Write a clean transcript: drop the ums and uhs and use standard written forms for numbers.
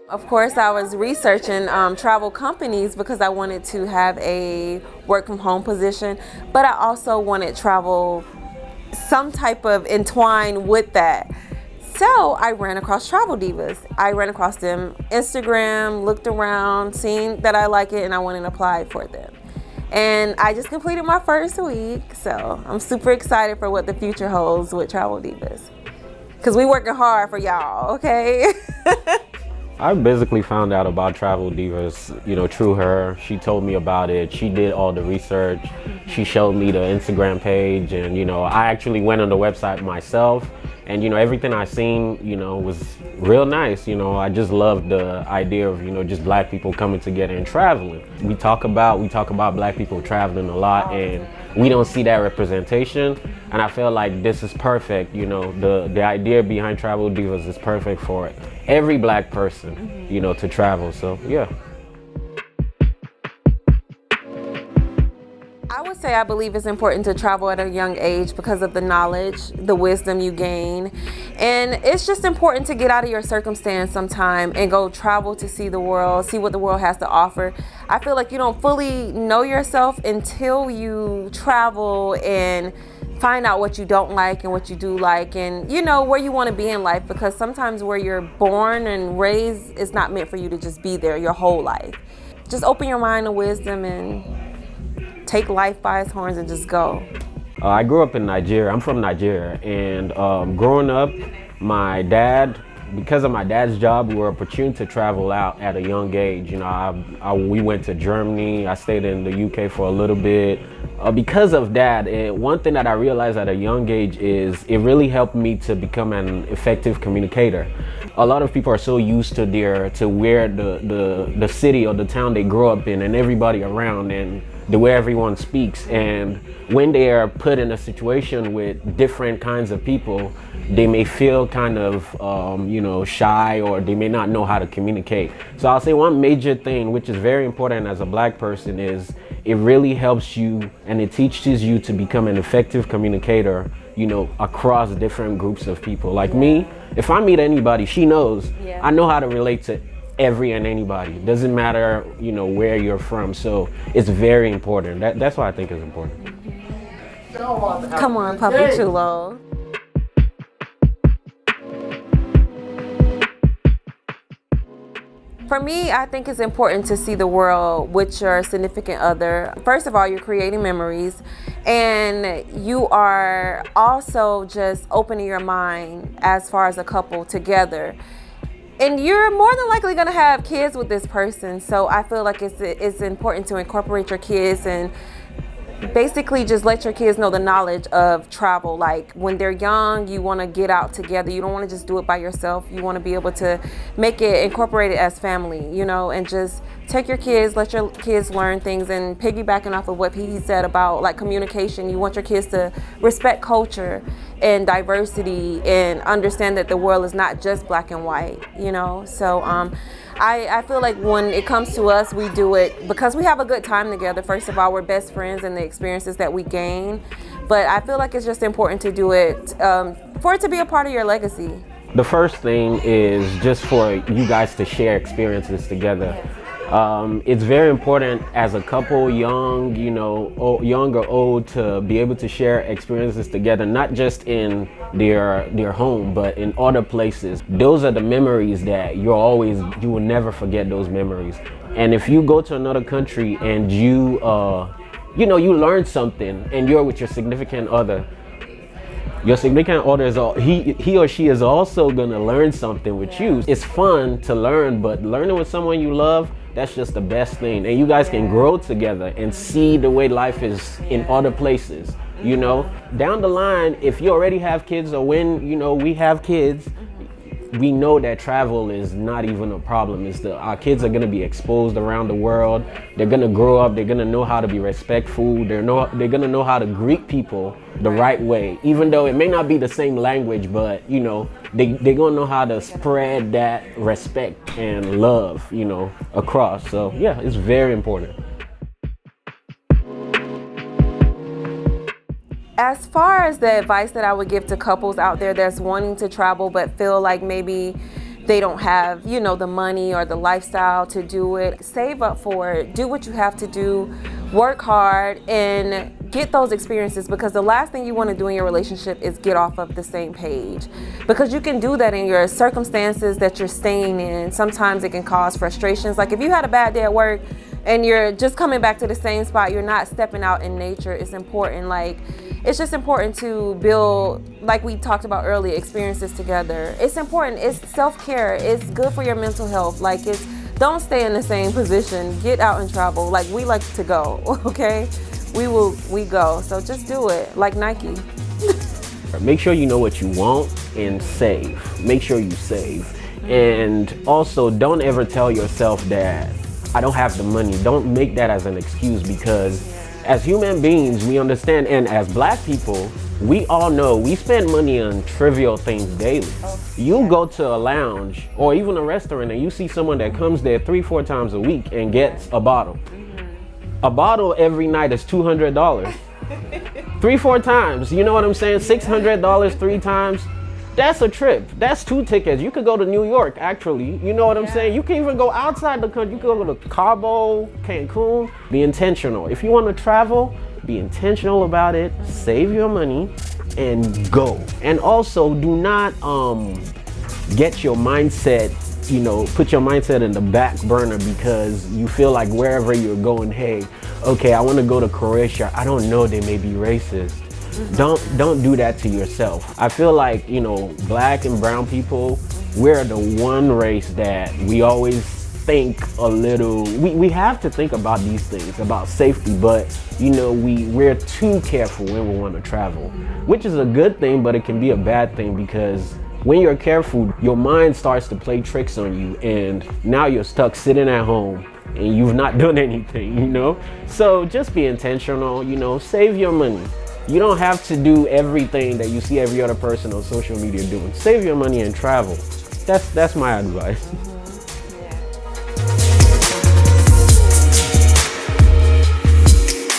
Of course, I was researching travel companies because I wanted to have a work from home position, but I also wanted travel some type of entwine with that. So I ran across Travel Divas. I ran across them Instagram, looked around, seen that I like it, and I went and applied for them. And I just completed my first week, so I'm super excited for what the future holds with Travel Divas. Cause we working hard for y'all, okay? I basically found out about Travel Divas, through her. She told me about it. She did all the research. She showed me the Instagram page, and I actually went on the website myself. And everything I seen, was real nice. I just loved the idea of just black people coming together and traveling. We talk about black people traveling a lot, and we don't see that representation. And I feel like this is perfect. The idea behind Travel Divas is perfect for every black person, to travel. So yeah. I would say I believe it's important to travel at a young age because of the knowledge, the wisdom you gain. And it's just important to get out of your circumstance sometime and go travel to see the world, see what the world has to offer. I feel like you don't fully know yourself until you travel and find out what you don't like and what you do like, and where you want to be in life, because sometimes where you're born and raised is not meant for you to just be there your whole life. Just open your mind to wisdom and take life by its horns and just go. I grew up in Nigeria. I'm from Nigeria, and growing up, because of my dad's job, we were opportune to travel out at a young age. We went to Germany. I stayed in the UK for a little bit. Because of that, one thing that I realized at a young age is it really helped me to become an effective communicator. A lot of people are so used to where the city or the town they grow up in and everybody around and the way everyone speaks. And when they are put in a situation with different kinds of people, they may feel kind of, shy, or they may not know how to communicate. So I'll say one major thing, which is very important as a black person, is it really helps you and it teaches you to become an effective communicator, across different groups of people. Like me, if I meet anybody, she knows, I know how to relate to every and anybody. It doesn't matter, where you're from. So it's very important. That's why I think it's important. Come on, Puppy Chulo. For me, I think it's important to see the world with your significant other. First of all, you're creating memories, and you are also just opening your mind as far as a couple together. And you're more than likely going to have kids with this person. So I feel like it's important to incorporate your kids and basically just let your kids know the knowledge of travel. Like when they're young, you want to get out together. You don't want to just do it by yourself. You want to be able to make it incorporated as family, and just take your kids, let your kids learn things. And piggybacking off of what he said about like communication, you want your kids to respect culture and diversity and understand that the world is not just black and white, So I feel like when it comes to us, we do it because we have a good time together. First of all, we're best friends and the experiences that we gain. But I feel like it's just important to do it for it to be a part of your legacy. The first thing is just for you guys to share experiences together. It's very important as a couple, young, young or old, to be able to share experiences together, not just in their home, but in other places. Those are the memories that you will never forget those memories. And if you go to another country and you learn something and you're with your significant other, he or she is also gonna learn something with you. It's fun to learn, but learning with someone you love, that's just the best thing. And you guys can grow together and see the way life is in other places. Down the line, if you already have kids, or when we have kids, we know that travel is not even a problem. Our kids are going to be exposed around the world. They're going to grow up. They're going to know how to be respectful. They're going to know how to greet people the right way, even though it may not be the same language, but they're going to know how to spread that respect and love across. So yeah, it's very important. As far as the advice that I would give to couples out there that's wanting to travel but feel like maybe they don't have, you know, the money or the lifestyle to do it. Save up for it, do what you have to do, work hard, and get those experiences, because the last thing you want to do in your relationship is get off of the same page, because you can do that in your circumstances that you're staying in. Sometimes it can cause frustrations. Like if you had a bad day at work and you're just coming back to the same spot, you're not stepping out in nature. It's important. Like, it's just important to build, like we talked about earlier, experiences together. It's important. It's self-care. It's good for your mental health. Like, it's, don't stay in the same position. Get out and travel. Like, we like to go, okay? We go. So just do it, like Nike. Make sure you know what you want and save. Make sure you save. And also, don't ever tell yourself that I don't have the money. Don't make that as an excuse, because as human beings, we understand, and as Black people, we all know we spend money on trivial things daily. You go to a lounge or even a restaurant and you see someone that comes there 3-4 times a week and gets a bottle. A bottle every night is $200. 3-4 times, you know what I'm saying? $600 3 times. That's a trip. That's 2 tickets. You could go to New York, actually. You know what I'm saying? You can even go outside the country. You could go to Cabo, Cancun. Be intentional. If you want to travel, be intentional about it. Save your money and go. And also, do not get your mindset, you know, put your mindset in the back burner because you feel like wherever you're going, hey, okay, I want to go to Croatia. I don't know, they may be racist. Don't do that to yourself. I feel like, you know, Black and brown people, we're the one race that we always think a little, we have to think about these things, about safety, but you know, we're too careful when we want to travel, which is a good thing, but it can be a bad thing, because when you're careful, your mind starts to play tricks on you, and now you're stuck sitting at home and you've not done anything, you know? So just be intentional, you know, save your money. You don't have to do everything that you see every other person on social media doing. Save your money and travel. That's my advice.